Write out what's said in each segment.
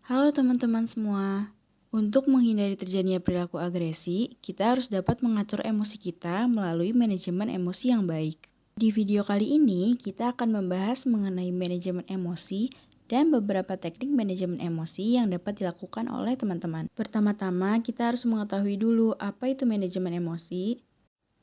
Halo teman-teman semua. Untuk menghindari terjadinya perilaku agresi, kita harus dapat mengatur emosi kita melalui manajemen emosi yang baik. Di video kali ini, kita akan membahas mengenai manajemen emosi dan beberapa teknik manajemen emosi yang dapat dilakukan oleh teman-teman. Pertama-tama, kita harus mengetahui dulu apa itu manajemen emosi.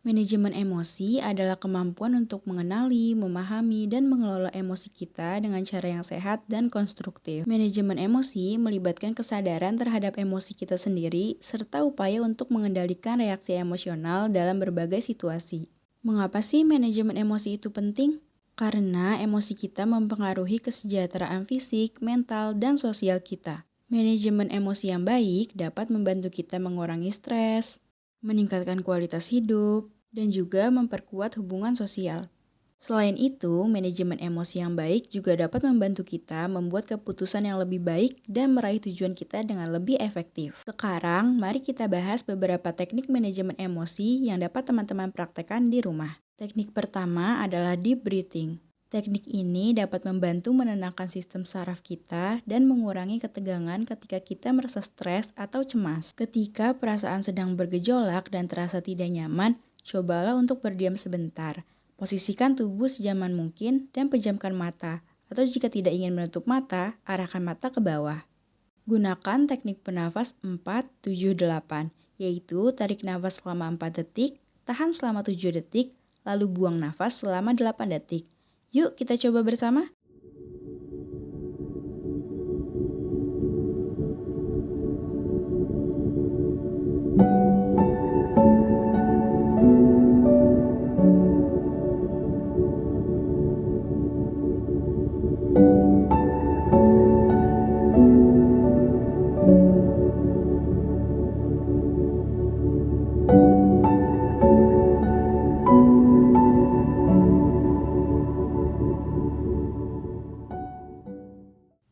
Manajemen emosi adalah kemampuan untuk mengenali, memahami, dan mengelola emosi kita dengan cara yang sehat dan konstruktif. Manajemen emosi melibatkan kesadaran terhadap emosi kita sendiri, serta upaya untuk mengendalikan reaksi emosional dalam berbagai situasi. Mengapa sih manajemen emosi itu penting? Karena emosi kita mempengaruhi kesejahteraan fisik, mental, dan sosial kita. Manajemen emosi yang baik dapat membantu kita mengurangi stres, meningkatkan kualitas hidup, dan juga memperkuat hubungan sosial. Selain itu, manajemen emosi yang baik juga dapat membantu kita membuat keputusan yang lebih baik dan meraih tujuan kita dengan lebih efektif. Sekarang, mari kita bahas beberapa teknik manajemen emosi yang dapat teman-teman praktekkan di rumah. Teknik pertama adalah deep breathing. Teknik ini dapat membantu menenangkan sistem saraf kita dan mengurangi ketegangan ketika kita merasa stres atau cemas. Ketika perasaan sedang bergejolak dan terasa tidak nyaman, cobalah untuk berdiam sebentar. Posisikan tubuh sejaman mungkin dan pejamkan mata. Atau jika tidak ingin menutup mata, arahkan mata ke bawah. Gunakan teknik bernafas 4-7-8, yaitu tarik nafas selama 4 detik, tahan selama 7 detik, lalu buang nafas selama 8 detik. Yuk kita coba bersama.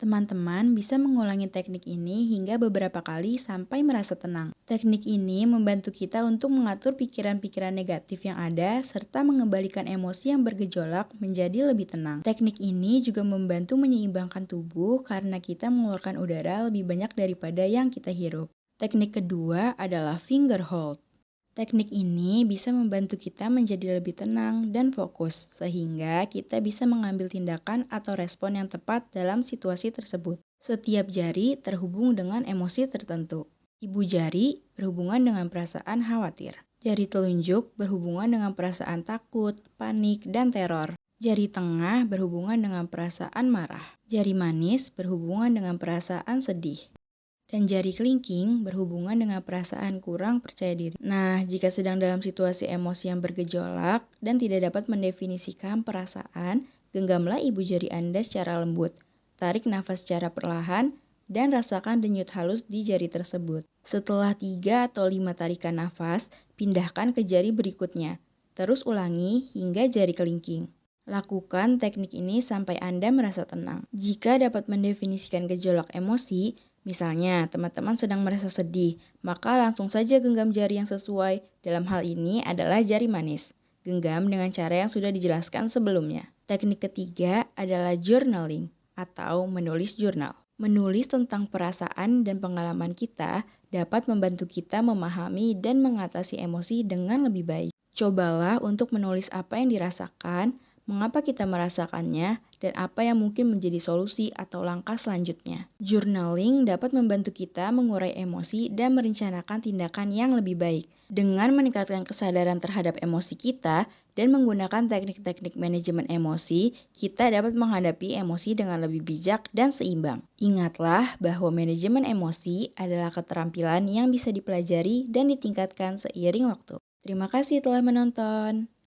Teman-teman bisa mengulangi teknik ini hingga beberapa kali sampai merasa tenang. Teknik ini membantu kita untuk mengatur pikiran-pikiran negatif yang ada serta mengembalikan emosi yang bergejolak menjadi lebih tenang. Teknik ini juga membantu menyeimbangkan tubuh karena kita mengeluarkan udara lebih banyak daripada yang kita hirup. Teknik kedua adalah finger hold. Teknik ini bisa membantu kita menjadi lebih tenang dan fokus, sehingga kita bisa mengambil tindakan atau respon yang tepat dalam situasi tersebut. Setiap jari terhubung dengan emosi tertentu. Ibu jari berhubungan dengan perasaan khawatir. Jari telunjuk berhubungan dengan perasaan takut, panik, dan teror. Jari tengah berhubungan dengan perasaan marah. Jari manis berhubungan dengan perasaan sedih. Dan jari kelingking berhubungan dengan perasaan kurang percaya diri. Nah, jika sedang dalam situasi emosi yang bergejolak dan tidak dapat mendefinisikan perasaan, genggamlah ibu jari Anda secara lembut. Tarik nafas secara perlahan dan rasakan denyut halus di jari tersebut. Setelah 3 atau 5 tarikan nafas, pindahkan ke jari berikutnya. Terus ulangi hingga jari kelingking. Lakukan teknik ini sampai Anda merasa tenang. Jika dapat mendefinisikan gejolak emosi, misalnya, teman-teman sedang merasa sedih, maka langsung saja genggam jari yang sesuai. Dalam hal ini adalah jari manis. Genggam dengan cara yang sudah dijelaskan sebelumnya. Teknik ketiga adalah journaling atau menulis jurnal. Menulis tentang perasaan dan pengalaman kita dapat membantu kita memahami dan mengatasi emosi dengan lebih baik. Cobalah untuk menulis apa yang dirasakan, mengapa kita merasakannya, dan apa yang mungkin menjadi solusi atau langkah selanjutnya. Journaling dapat membantu kita mengurai emosi dan merencanakan tindakan yang lebih baik. Dengan meningkatkan kesadaran terhadap emosi kita dan menggunakan teknik-teknik manajemen emosi, kita dapat menghadapi emosi dengan lebih bijak dan seimbang. Ingatlah bahwa manajemen emosi adalah keterampilan yang bisa dipelajari dan ditingkatkan seiring waktu. Terima kasih telah menonton.